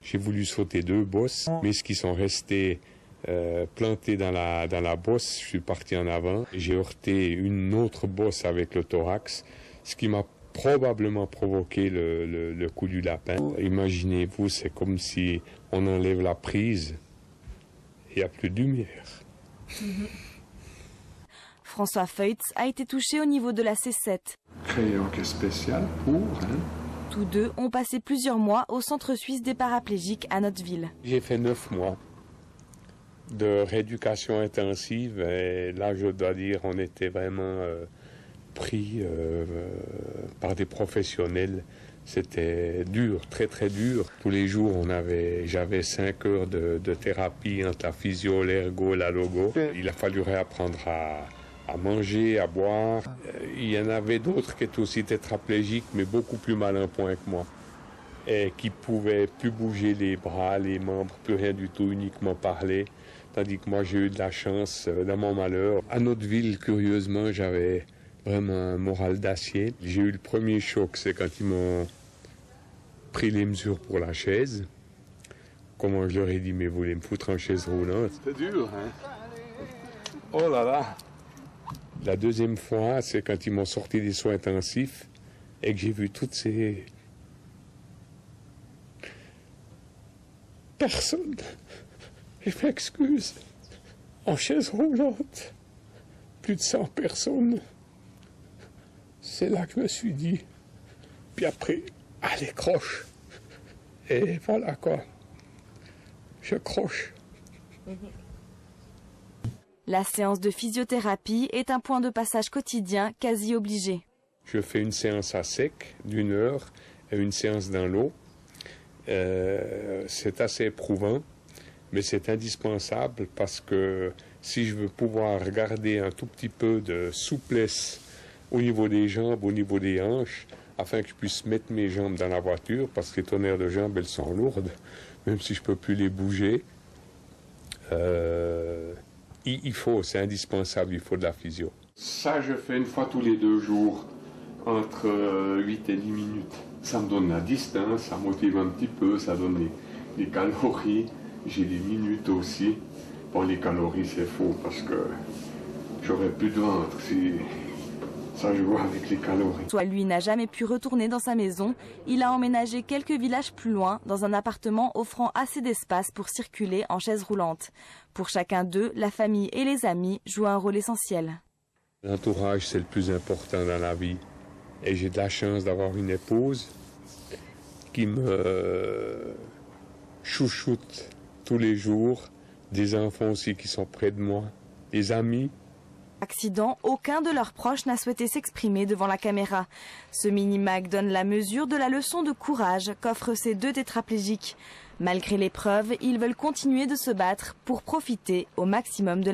J'ai voulu sauter 2 bosses, mais ce qui sont restés plantés dans la bosse, je suis parti en avant. J'ai heurté une autre bosse avec le thorax, ce qui m'a probablement provoqué le coup du lapin. Imaginez-vous, c'est comme si on enlève la prise, il n'y a plus de lumière. François Feutz a été touché au niveau de la C7. Créé en caisse spéciale pour... Tous deux ont passé plusieurs mois au Centre suisse des paraplégiques à Notteville. J'ai fait 9 mois de rééducation intensive et là, je dois dire, on était vraiment pris par des professionnels. C'était dur, très très dur. Tous les jours, j'avais 5 heures de thérapie entre la physio, l'ergo, la logo. Il a fallu réapprendre à manger, à boire. Il y en avait d'autres qui étaient aussi tétraplégiques, mais beaucoup plus mal en point que moi. Et qui pouvaient plus bouger les bras, les membres, plus rien du tout, uniquement parler. Tandis que moi, j'ai eu de la chance dans mon malheur. À Notteville, curieusement, j'avais vraiment un moral d'acier. J'ai eu le premier choc, c'est quand ils m'ont pris les mesures pour la chaise. Comment je leur ai dit, mais vous voulez me foutre en chaise roulante? C'est dur, hein? Oh là là! La deuxième fois, c'est quand ils m'ont sorti des soins intensifs et que j'ai vu toutes ces personnes, je m'excuse, en chaise roulante, plus de 100 personnes. C'est là que je me suis dit, puis après, allez, croche. Et voilà quoi, je croche. La séance de physiothérapie est un point de passage quotidien quasi obligé. Je fais une séance à sec d'1 heure et une séance dans l'eau. C'est assez éprouvant, mais c'est indispensable parce que si je veux pouvoir garder un tout petit peu de souplesse au niveau des jambes, au niveau des hanches, afin que je puisse mettre mes jambes dans la voiture, parce que les tonnerres de jambes, elles sont lourdes, même si je ne peux plus les bouger. C'est indispensable, il faut de la physio. Ça, je fais une fois tous les 2 jours, entre 8 et 10 minutes. Ça me donne la distance, ça motive un petit peu, ça donne les calories. J'ai des minutes aussi. Bon, les calories, c'est faux, parce que j'aurais plus de ventre si ça joue avec les calories. Soit lui n'a jamais pu retourner dans sa maison, il a emménagé quelques villages plus loin dans un appartement offrant assez d'espace pour circuler en chaise roulante. Pour chacun d'eux, la famille et les amis jouent un rôle essentiel. L'entourage, c'est le plus important dans la vie. Et j'ai de la chance d'avoir une épouse qui me chouchoute tous les jours, des enfants aussi qui sont près de moi, des amis. Accident, aucun de leurs proches n'a souhaité s'exprimer devant la caméra. Ce mini-mag donne la mesure de la leçon de courage qu'offrent ces 2 tétraplégiques. Malgré l'épreuve, ils veulent continuer de se battre pour profiter au maximum de